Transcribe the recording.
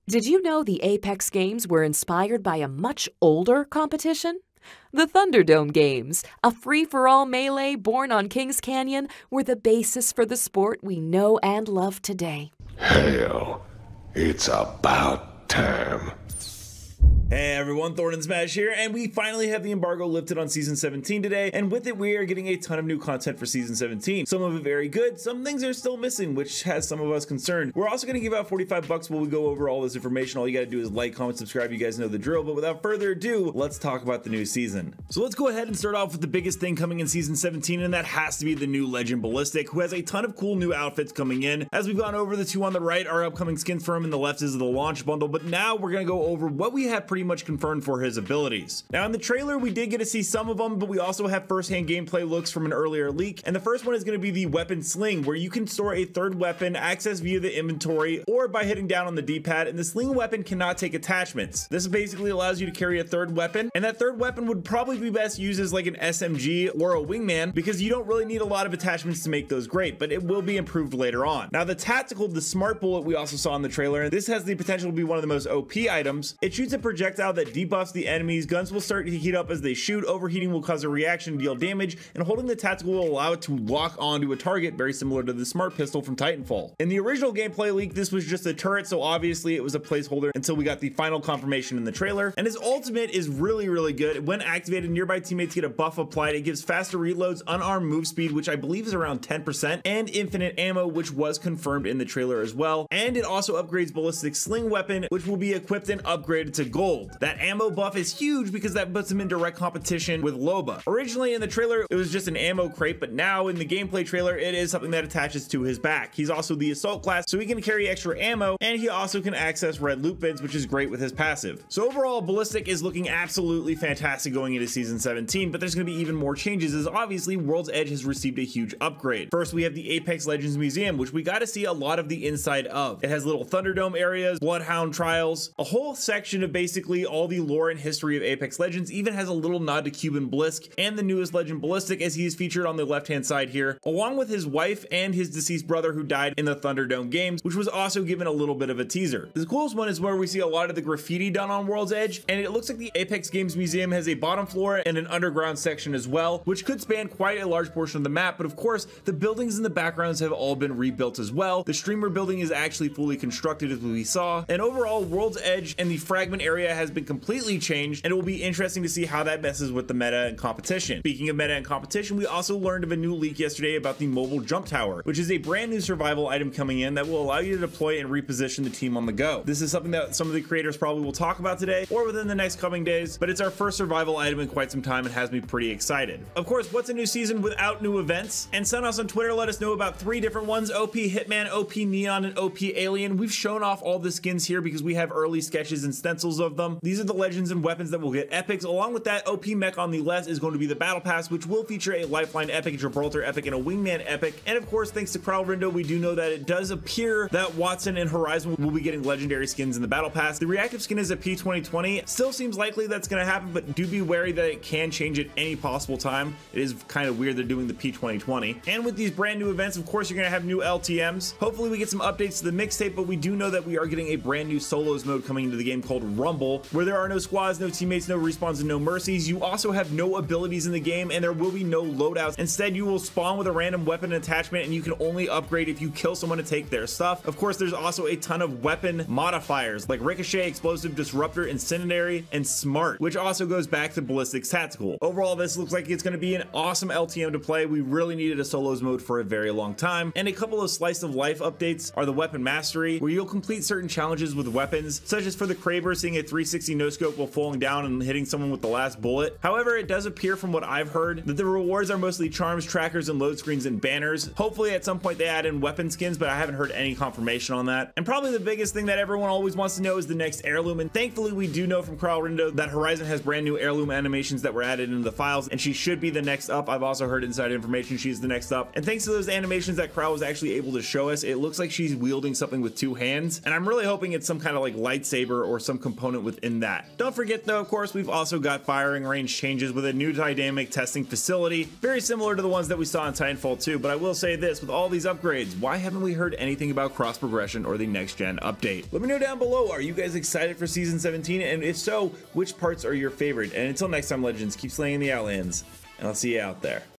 Did you know the Apex games were inspired by a much older competition? The Thunderdome games, a free-for-all melee born on Kings Canyon, were the basis for the sport we know and love today. Hell, it's about time. Hey everyone, Thordan Smash here, and we finally have the embargo lifted on Season 17 today, and with it we are getting a ton of new content for Season 17. Some of it very good, some things are still missing, which has some of us concerned. We're also going to give out 45 bucks while we go over all this information. All you gotta do is like, comment, subscribe, you guys know the drill, but without further ado, let's talk about the new season. So let's go ahead and start off with the biggest thing coming in Season 17, and that has to be the new Legend Ballistic, who has a ton of cool new outfits coming in. As we've gone over, the two on the right are upcoming skins for him, and the left is the launch bundle, but now we're going to go over what we have pretty much confirmed for his abilities. Now in the trailer we did get to see some of them, but we also have first-hand gameplay looks from an earlier leak, and the first one is going to be the weapon sling, where you can store a third weapon, access via the inventory or by hitting down on the D-pad, and the sling weapon cannot take attachments. This basically allows you to carry a third weapon, and that third weapon would probably be best used as like an SMG or a wingman, because you don't really need a lot of attachments to make those great, but it will be improved later on. Now the tactical, the smart bullet we also saw in the trailer, and this has the potential to be one of the most OP items. It shoots a projectile that debuffs the enemies. Guns will start to heat up as they shoot. Overheating will cause a reaction to deal damage, and holding the tactical will allow it to lock onto a target, very similar to the smart pistol from Titanfall. In the original gameplay leak, this was just a turret, so obviously it was a placeholder until we got the final confirmation in the trailer. And his ultimate is really good. When activated, nearby teammates get a buff applied. It gives faster reloads, unarmed move speed, which I believe is around 10%, and infinite ammo, which was confirmed in the trailer as well. And it also upgrades Ballistic sling weapon, which will be equipped and upgraded to gold. That ammo buff is huge because that puts him in direct competition with Loba. Originally in the trailer it was just an ammo crate, but now in the gameplay trailer it is something that attaches to his back. He's also the assault class, so he can carry extra ammo, and he also can access red loot bins, which is great with his passive. So overall, Ballistic is looking absolutely fantastic going into Season 17, but there's going to be even more changes, as obviously World's Edge has received a huge upgrade. First we have the Apex Legends Museum, which we got to see a lot of the inside of. It has little Thunderdome areas, Bloodhound trials, a whole section of basically all the lore and history of Apex Legends, even has a little nod to Cuban Blisk and the newest Legend Ballistic, as he is featured on the left hand side here, along with his wife and his deceased brother who died in the Thunderdome games, which was also given a little bit of a teaser. The coolest one is where we see a lot of the graffiti done on World's Edge, and it looks like the Apex Games Museum has a bottom floor and an underground section as well, which could span quite a large portion of the map, but of course the buildings in the backgrounds have all been rebuilt as well. The streamer building is actually fully constructed, as we saw, and overall World's Edge and the fragment area has been completely changed, and it will be interesting to see how that messes with the meta and competition. Speaking of meta and competition, we also learned of a new leak yesterday about the mobile jump tower, which is a brand new survival item coming in that will allow you to deploy and reposition the team on the go. This is something that some of the creators probably will talk about today or within the next coming days, but it's our first survival item in quite some time and has me pretty excited. Of course, what's a new season without new events? And send us on Twitter, let us know about 3 different ones: OP Hitman, OP Neon, and OP Alien. We've shown off all the skins here because we have early sketches and stencils of them. These are the legends and weapons that will get epics. Along with that, OP mech on the left is going to be the battle pass, which will feature a lifeline epic, Gibraltar epic, and a wingman epic. And of course, thanks to Crowl Rindo, we do know that it does appear that Watson and Horizon will be getting legendary skins in the battle pass. The reactive skin is a P2020. Still seems likely that's going to happen, but do be wary that it can change at any possible time. It is kind of weird they're doing the P2020. And with these brand new events, of course, you're going to have new LTMs. Hopefully we get some updates to the mixtape, but we do know that we are getting a brand new solos mode coming into the game called Rumble, where there are no squads, no teammates, no respawns, and no mercies. You also have no abilities in the game, and there will be no loadouts. Instead, you will spawn with a random weapon attachment, and you can only upgrade if you kill someone to take their stuff. Of course, there's also a ton of weapon modifiers like Ricochet, Explosive, Disruptor, Incendiary, and Smart, which also goes back to Ballistic's tactical. Overall, this looks like it's going to be an awesome LTM to play. We really needed a solos mode for a very long time. And a couple of slice of life updates are the weapon mastery, where you'll complete certain challenges with weapons, such as for the Kraber, seeing a 360 no scope while falling down and hitting someone with the last bullet. However, it does appear from what I've heard that the rewards are mostly charms, trackers, and load screens and banners. Hopefully at some point they add in weapon skins, but I haven't heard any confirmation on that. And probably the biggest thing that everyone always wants to know is the next heirloom, and thankfully we do know from Crowl Rindo that Horizon has brand new heirloom animations that were added into the files, and she should be the next up. I've also heard inside information she's the next up, and thanks to those animations that Crowl was actually able to show us, it looks like she's wielding something with 2 hands, and I'm really hoping it's some kind of like lightsaber or some component with within that. Don't forget though, of course, we've also got firing range changes with a new dynamic testing facility, very similar to the ones that we saw in Titanfall 2, but I will say this, with all these upgrades, why haven't we heard anything about cross progression or the next gen update? Let me know down below, are you guys excited for Season 17? And if so, which parts are your favorite? And until next time, Legends, keep slaying the Outlands, and I'll see you out there.